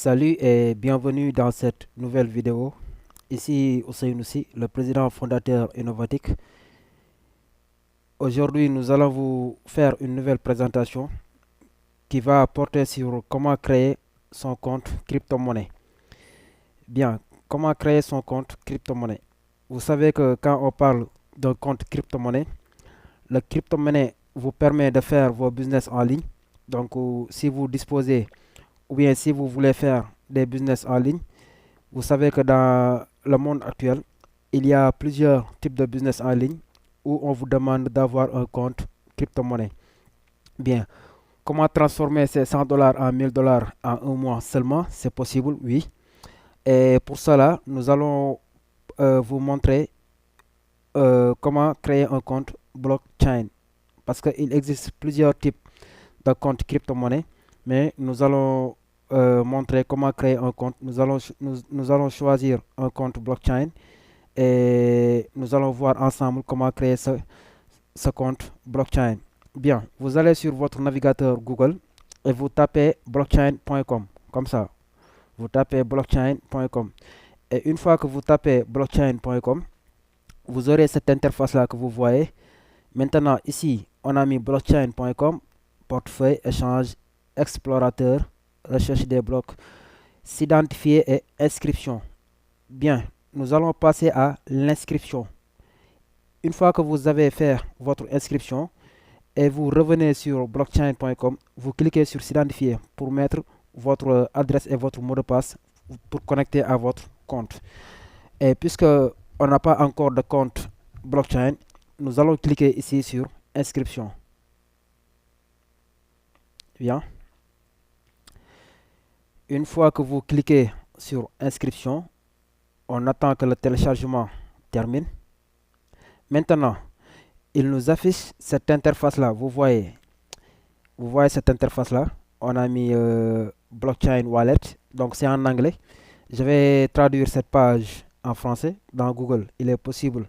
Salut et bienvenue dans cette nouvelle vidéo. Ici Ousseynou Sy, le président fondateur Innovatic. Aujourd'hui, nous allons vous faire une nouvelle présentation qui va porter sur comment créer son compte crypto-monnaie. Bien, comment créer son compte crypto-monnaie. Vous savez que quand on parle d'un compte crypto-monnaie, le crypto-monnaie vous permet de faire vos business en ligne. Donc, si vous disposez ou bien si vous voulez faire des business en ligne, vous savez que dans le monde actuel, il y a plusieurs types de business en ligne où on vous demande d'avoir un compte crypto-monnaie. Bien, comment transformer ces 100 dollars en 1000 dollars en un mois seulement? C'est possible, oui. Et pour cela, nous allons vous montrer comment créer un compte blockchain. Parce qu'il existe plusieurs types de comptes crypto-monnaie, mais nous allons montrer comment créer un compte. Nous allons choisir un compte blockchain et nous allons voir ensemble comment créer ce compte blockchain. Bien, vous allez sur votre navigateur Google et vous tapez blockchain.com, comme ça. Vous tapez blockchain.com. Et une fois que vous tapez blockchain.com, vous aurez cette interface-là que vous voyez. Maintenant, ici, on a mis blockchain.com, portefeuille, échange, explorateur, recherche des blocs, s'identifier et inscription. Bien, nous allons passer à l'inscription. Une fois que vous avez fait votre inscription et vous revenez sur blockchain.com, vous cliquez sur s'identifier pour mettre votre adresse et votre mot de passe pour connecter à votre compte. Et puisque on n'a pas encore de compte blockchain, nous allons cliquer ici sur inscription. Bien. Une fois que vous cliquez sur inscription, on attend que le téléchargement termine. Maintenant, il nous affiche cette interface-là. Vous voyez cette interface-là. On a mis blockchain wallet, donc c'est en anglais. Je vais traduire cette page en français. Dans Google, il est possible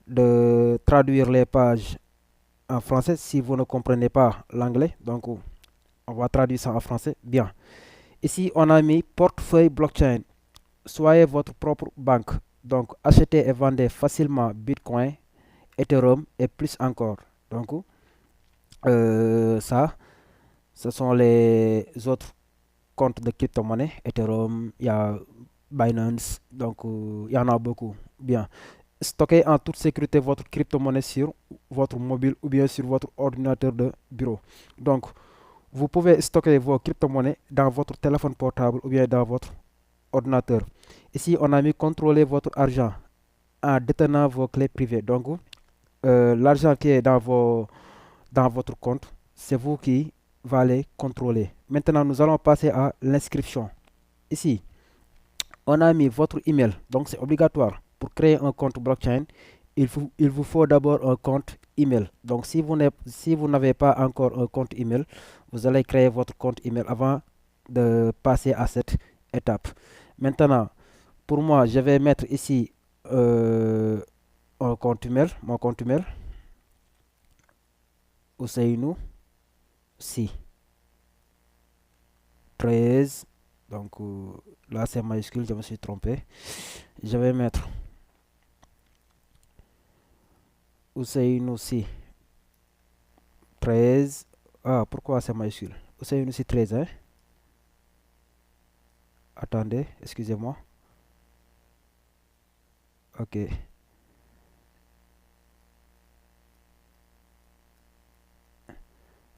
de traduire les pages en français si vous ne comprenez pas l'anglais. Donc, on va traduire ça en français. Bien. Ici, on a mis portefeuille blockchain. Soyez votre propre banque. Donc, achetez et vendez facilement Bitcoin, Ethereum et plus encore. Donc, ça, ce sont les autres comptes de crypto-monnaie. Ethereum, il y a Binance, donc il y en a beaucoup. Bien. Stockez en toute sécurité votre crypto-monnaie sur votre mobile ou bien sur votre ordinateur de bureau. Donc, vous pouvez stocker vos crypto-monnaies dans votre téléphone portable ou bien dans votre ordinateur. Ici, on a mis contrôler votre argent en détenant vos clés privées. Donc, l'argent qui est dans votre compte, c'est vous qui allez contrôler. Maintenant, nous allons passer à l'inscription. Ici, on a mis votre email. Donc, c'est obligatoire. Pour créer un compte blockchain, il vous faut d'abord un compte email. Donc, si vous n'avez pas encore un compte email, vous allez créer votre compte email avant de passer à cette étape. Maintenant, pour moi, je vais mettre ici un compte email, mon compte email, Ousseynou Sy 13. Donc là, c'est majuscule, je me suis trompé. Je vais mettre Ousseynou Sy 13. Ah, pourquoi c'est majuscule? Ousseynou Sy 13, hein? Attendez, excusez-moi. Ok.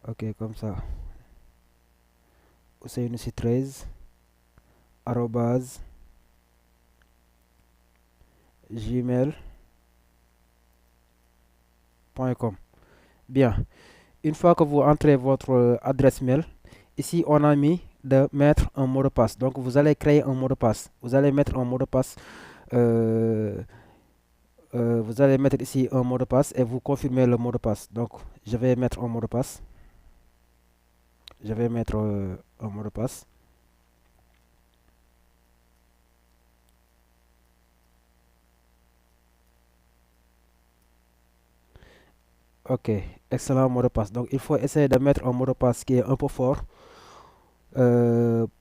Ok, comme ça. Ousseynou Sy 13 arobase gmail.com. Bien. Une fois que vous entrez votre adresse mail, ici on a mis de mettre un mot de passe. Donc vous allez créer un mot de passe. Vous allez mettre un mot de passe. Vous allez mettre ici un mot de passe et vous confirmez le mot de passe. Donc je vais mettre un mot de passe. Je vais mettre un mot de passe. Ok, excellent mot de passe. Donc il faut essayer de mettre un mot de passe qui est un peu fort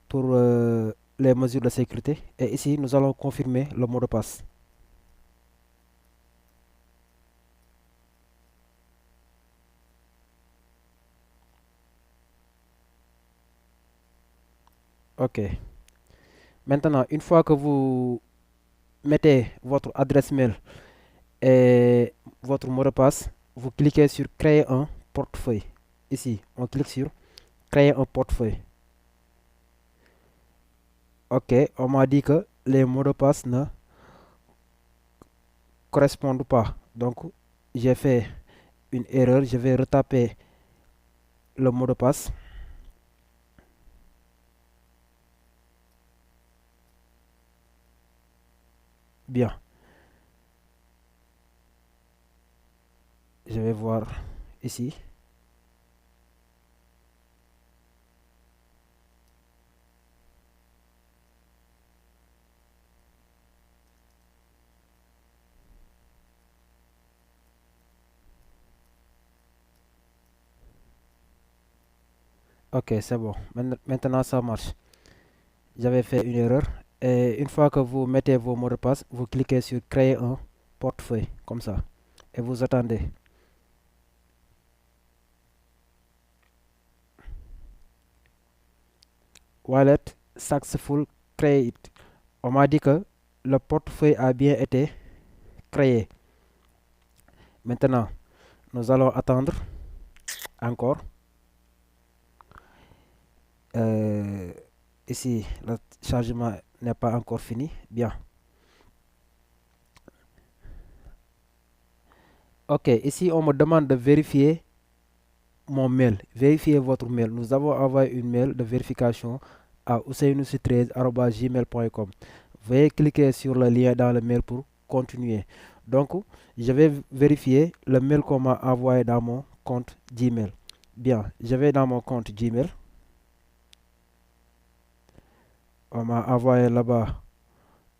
pour les mesures de sécurité. Et ici, nous allons confirmer le mot de passe. OK. Maintenant, une fois que vous mettez votre adresse mail et votre mot de passe, vous cliquez sur créer un portefeuille. Ici, on clique sur créer un portefeuille. OK, on m'a dit que les mots de passe ne correspondent pas. Donc, j'ai fait une erreur. Je vais retaper le mot de passe. Bien. Je vais voir ici. OK, c'est bon. Maintenant, ça marche. J'avais fait une erreur. Et une fois que vous mettez vos mots de passe, vous cliquez sur créer un portefeuille, comme ça. Et vous attendez. Wallet successful create. On m'a dit que le portefeuille a bien été créé. Maintenant, nous allons attendre encore. Euh, Ici, le chargement n'est pas encore fini. Bien. OK, ici, on me demande de vérifier mon mail. Vérifiez votre mail. Nous avons envoyé une mail de vérification à ousseynou13@gmail.com. Veuillez cliquer sur le lien dans le mail pour continuer. Donc, je vais vérifier le mail qu'on m'a envoyé dans mon compte Gmail. Bien, je vais dans mon compte Gmail. On m'a envoyé là-bas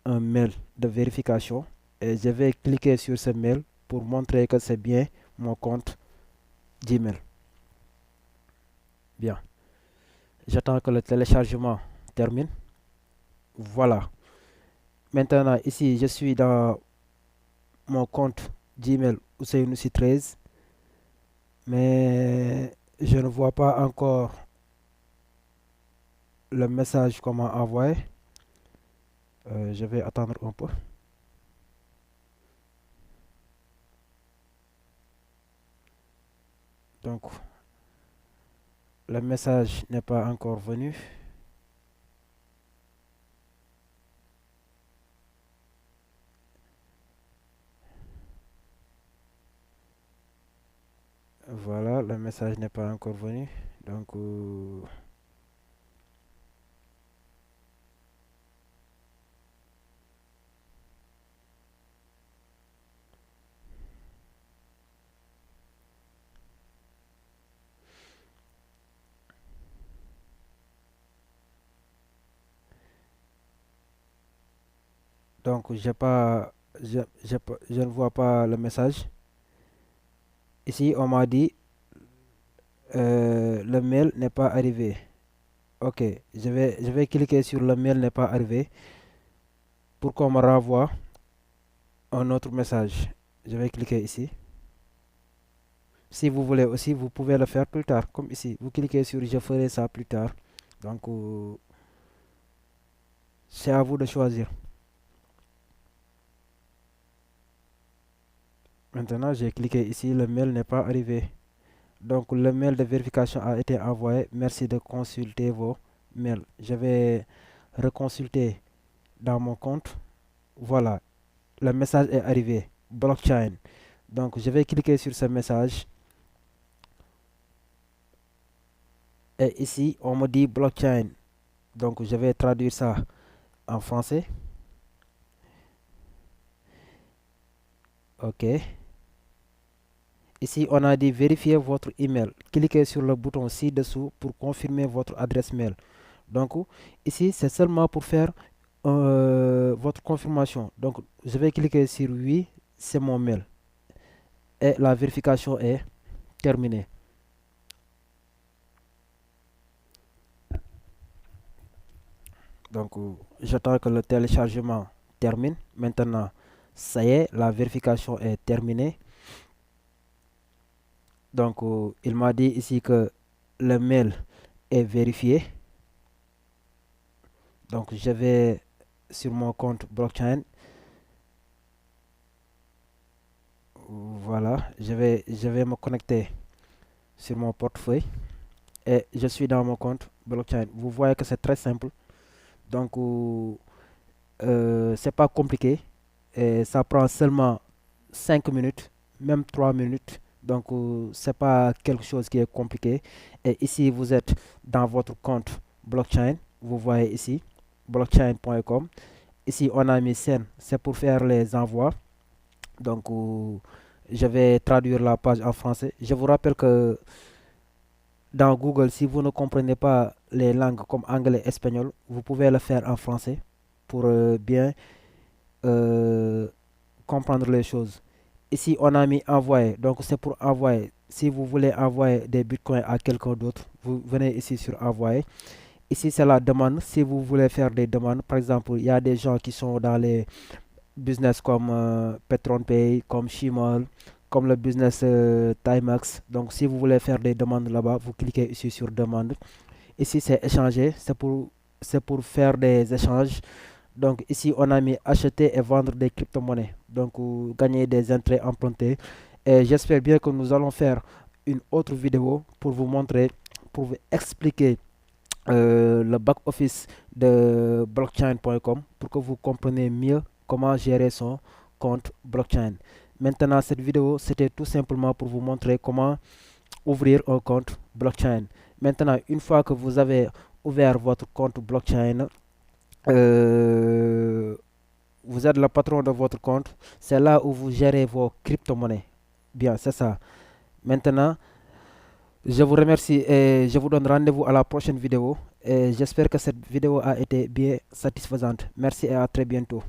un mail de vérification et je vais cliquer sur ce mail pour montrer que c'est bien mon compte Gmail. Bien, j'attends que le téléchargement termine. Voilà. Maintenant, ici, je suis dans mon compte Gmail Ousseynou13, mais je ne vois pas encore le message qu'on m'a envoyé. Je vais attendre un peu. Donc, le message n'est pas encore venu. Voilà, le message n'est pas encore venu. Donc, j'ai pas, je ne vois pas le message. Ici, on m'a dit le mail n'est pas arrivé. Ok, je vais cliquer sur le mail n'est pas arrivé pour qu'on me renvoie un autre message. Je vais cliquer ici. Si vous voulez aussi, vous pouvez le faire plus tard, comme ici. Vous cliquez sur je ferai ça plus tard. Donc, c'est à vous de choisir. Maintenant, j'ai cliqué ici, le mail n'est pas arrivé. Donc, le mail de vérification a été envoyé. Merci de consulter vos mails. Je vais reconsulter dans mon compte. Voilà, le message est arrivé. Blockchain. Donc, je vais cliquer sur ce message. Et ici, on me dit blockchain. Donc, je vais traduire ça en français. OK. Ici, on a dit vérifier votre email. Cliquez sur le bouton ci-dessous pour confirmer votre adresse mail. Donc, ici, c'est seulement pour faire votre confirmation. Donc, je vais cliquer sur oui, c'est mon mail. Et la vérification est terminée. Donc, j'attends que le téléchargement termine. Maintenant, ça y est, la vérification est terminée. Donc, il m'a dit ici que le mail est vérifié. Donc, je vais sur mon compte blockchain. Voilà, je vais me connecter sur mon portefeuille et je suis dans mon compte blockchain. Vous voyez que c'est très simple. Donc, c'est pas compliqué et ça prend seulement 5 minutes, même 3 minutes. Donc, c'est pas quelque chose qui est compliqué. Et ici, vous êtes dans votre compte blockchain. Vous voyez ici, blockchain.com. Ici, on a mis scène, c'est pour faire les envois. Donc, je vais traduire la page en français. Je vous rappelle que dans Google, si vous ne comprenez pas les langues comme anglais, espagnol, vous pouvez le faire en français pour bien euh, comprendre les choses. Ici, on a mis envoyer. Donc, c'est pour envoyer. Si vous voulez envoyer des bitcoins à quelqu'un d'autre, vous venez ici sur envoyer. Ici, c'est la demande. Si vous voulez faire des demandes, par exemple, il y a des gens qui sont dans les business comme PetronPay, comme Shimol, comme le business Timex. Donc, si vous voulez faire des demandes là-bas, vous cliquez ici sur demande. Ici, c'est échanger. C'est pour faire des échanges. Donc, ici, on a mis acheter et vendre des crypto-monnaies. Donc, gagner des intérêts empruntés. Et j'espère bien que nous allons faire une autre vidéo pour vous montrer, pour vous expliquer le back-office de blockchain.com pour que vous compreniez mieux comment gérer son compte blockchain. Maintenant, cette vidéo, c'était tout simplement pour vous montrer comment ouvrir un compte blockchain. Maintenant, une fois que vous avez ouvert votre compte blockchain, euh, vous êtes le patron de votre compte. C'est là où vous gérez vos crypto-monnaies. Bien, c'est ça. Maintenant, je vous remercie et je vous donne rendez-vous à la prochaine vidéo. Et j'espère que cette vidéo a été bien satisfaisante. Merci et à très bientôt.